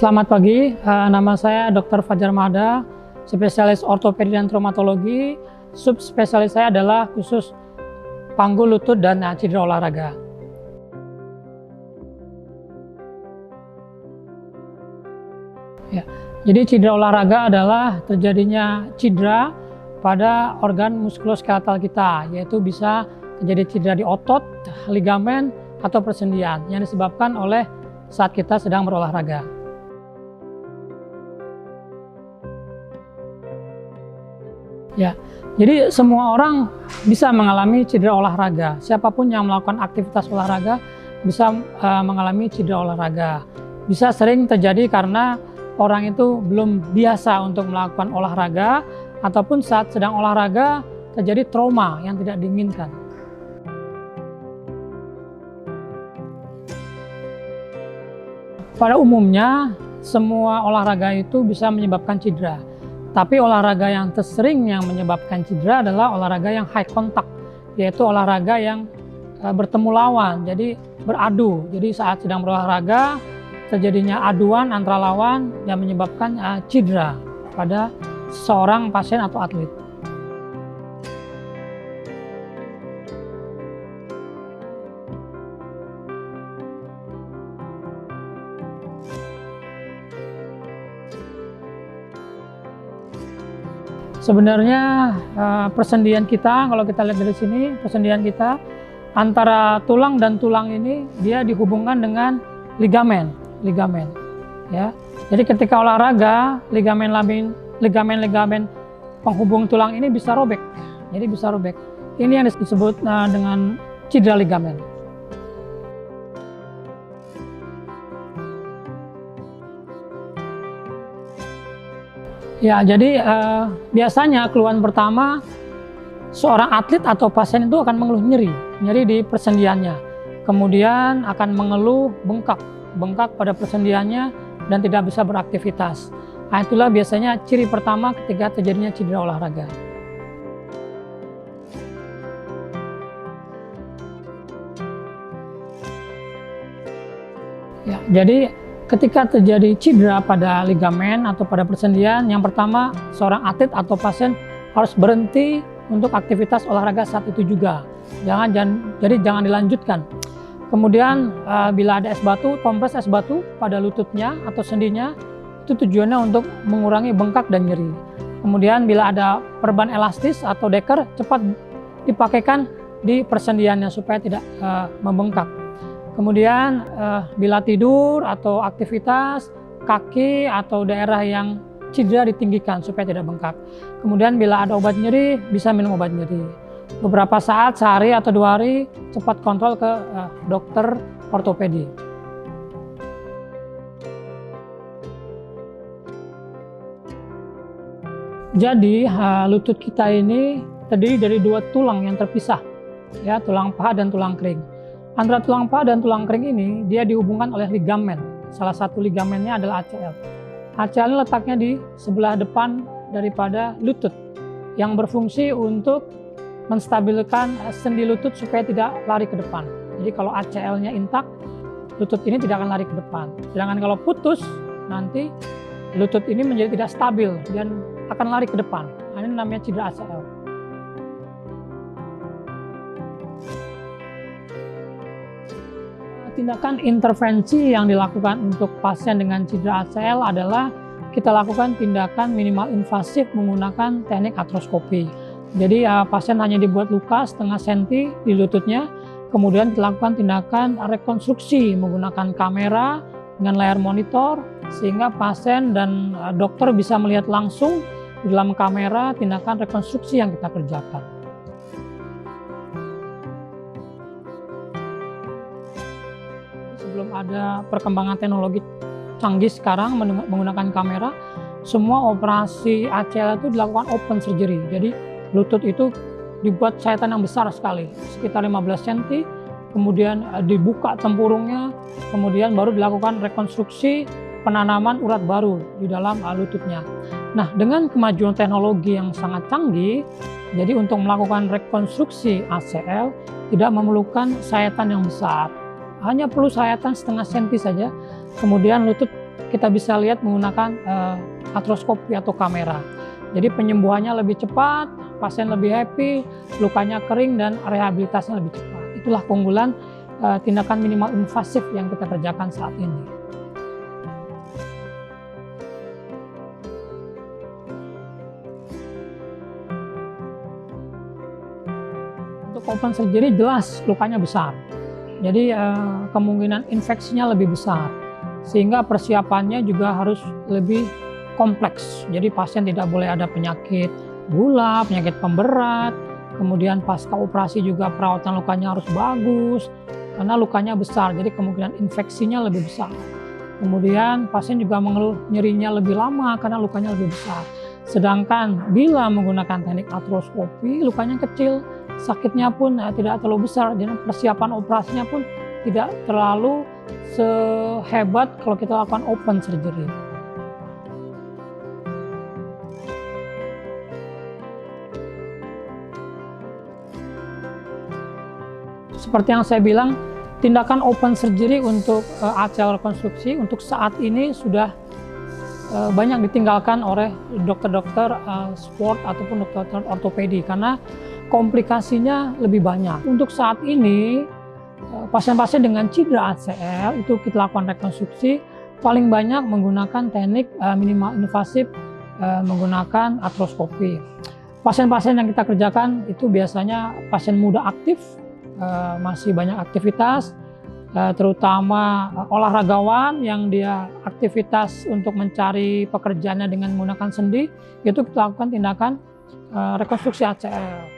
Selamat pagi, nama saya Dr. Fajar Mahda, spesialis ortopedi dan traumatologi. Subspesialis saya adalah khusus panggul, lutut, dan cedera olahraga. Ya, jadi cedera olahraga adalah terjadinya cedera pada organ muskuloskeletal kita, yaitu bisa terjadi cedera di otot, ligamen, atau persendian yang disebabkan oleh saat kita sedang berolahraga. Ya, jadi semua orang bisa mengalami cedera olahraga. Siapapun yang melakukan aktivitas olahraga bisa mengalami cedera olahraga. Bisa sering terjadi karena orang itu belum biasa untuk melakukan olahraga, ataupun saat sedang olahraga terjadi trauma yang tidak diinginkan. Pada umumnya, semua olahraga itu bisa menyebabkan cedera. Tapi olahraga yang tersering yang menyebabkan cedera adalah olahraga yang high contact, yaitu olahraga yang bertemu lawan, jadi beradu. Jadi saat sedang berolahraga, terjadinya aduan antara lawan yang menyebabkan cedera pada seorang pasien atau atlet. Sebenarnya persendian kita, kalau kita lihat dari sini, persendian kita antara tulang dan tulang ini dia dihubungkan dengan ligamen. Ya. Jadi ketika olahraga, ligamen penghubung tulang ini bisa robek. Jadi bisa robek. Ini yang disebut dengan cedera ligamen. Ya, jadi biasanya keluhan pertama seorang atlet atau pasien itu akan mengeluh nyeri di persendiannya. Kemudian akan mengeluh bengkak pada persendiannya dan tidak bisa beraktivitas. Nah, itulah biasanya ciri pertama ketika terjadinya cedera olahraga. Ya, jadi ketika terjadi cedera pada ligamen atau pada persendian, yang pertama seorang atlet atau pasien harus berhenti untuk aktivitas olahraga saat itu juga. Jadi jangan dilanjutkan. Kemudian bila ada es batu, kompres es batu pada lututnya atau sendinya, itu tujuannya untuk mengurangi bengkak dan nyeri. Kemudian bila ada perban elastis atau deker, cepat dipakaikan di persendiannya supaya tidak membengkak. Kemudian bila tidur atau aktivitas, kaki atau daerah yang cedera ditinggikan supaya tidak bengkak. Kemudian bila ada obat nyeri, bisa minum obat nyeri. Beberapa saat, sehari atau 2 hari, cepat kontrol ke dokter ortopedi. Jadi lutut kita ini terdiri dari 2 tulang yang terpisah, ya, tulang paha dan tulang kering. Antara tulang paha dan tulang kering ini dia dihubungkan oleh ligamen. Salah satu ligamennya adalah ACL. ACL ini letaknya di sebelah depan daripada lutut yang berfungsi untuk menstabilkan sendi lutut supaya tidak lari ke depan. Jadi kalau ACL-nya intak, lutut ini tidak akan lari ke depan. Sedangkan kalau putus, nanti lutut ini menjadi tidak stabil dan akan lari ke depan. Ini namanya cedera ACL. Tindakan intervensi yang dilakukan untuk pasien dengan cedera ACL adalah kita lakukan tindakan minimal invasif menggunakan teknik artroskopi. Jadi pasien hanya dibuat luka setengah senti di lututnya, kemudian dilakukan tindakan rekonstruksi menggunakan kamera dengan layar monitor, sehingga pasien dan dokter bisa melihat langsung di dalam kamera tindakan rekonstruksi yang kita kerjakan. Sebelum ada perkembangan teknologi canggih sekarang menggunakan kamera, semua operasi ACL itu dilakukan open surgery. Jadi lutut itu dibuat sayatan yang besar sekali, sekitar 15 cm, kemudian dibuka tempurungnya, kemudian baru dilakukan rekonstruksi penanaman urat baru di dalam lututnya. Nah, dengan kemajuan teknologi yang sangat canggih, jadi untuk melakukan rekonstruksi ACL tidak memerlukan sayatan yang besar. Hanya perlu sayatan setengah senti saja, kemudian lutut kita bisa lihat menggunakan artroskopi atau kamera. Jadi penyembuhannya lebih cepat, pasien lebih happy, lukanya kering, dan rehabilitasinya lebih cepat. Itulah keunggulan tindakan minimal invasif yang kita kerjakan saat ini. Untuk open surgery jelas lukanya besar. Jadi kemungkinan infeksinya lebih besar. Sehingga persiapannya juga harus lebih kompleks. Jadi pasien tidak boleh ada penyakit gula, penyakit pemberat. Kemudian pasca operasi juga perawatan lukanya harus bagus. Karena lukanya besar, jadi kemungkinan infeksinya lebih besar. Kemudian pasien juga mengeluh nyerinya lebih lama karena lukanya lebih besar. Sedangkan bila menggunakan teknik artroskopi, lukanya kecil, sakitnya pun tidak terlalu besar, jadi persiapan operasinya pun tidak terlalu sehebat kalau kita lakukan open surgery. Seperti yang saya bilang, tindakan open surgery untuk ACL rekonstruksi untuk saat ini sudah banyak ditinggalkan oleh dokter-dokter sport ataupun dokter ortopedi karena komplikasinya lebih banyak. Untuk saat ini, pasien-pasien dengan cedera ACL itu kita lakukan rekonstruksi paling banyak menggunakan teknik minimal invasif menggunakan artroskopi. Pasien-pasien yang kita kerjakan itu biasanya pasien muda aktif, masih banyak aktivitas, terutama olahragawan yang dia aktivitas untuk mencari pekerjaannya dengan menggunakan sendi, itu kita lakukan tindakan rekonstruksi ACL.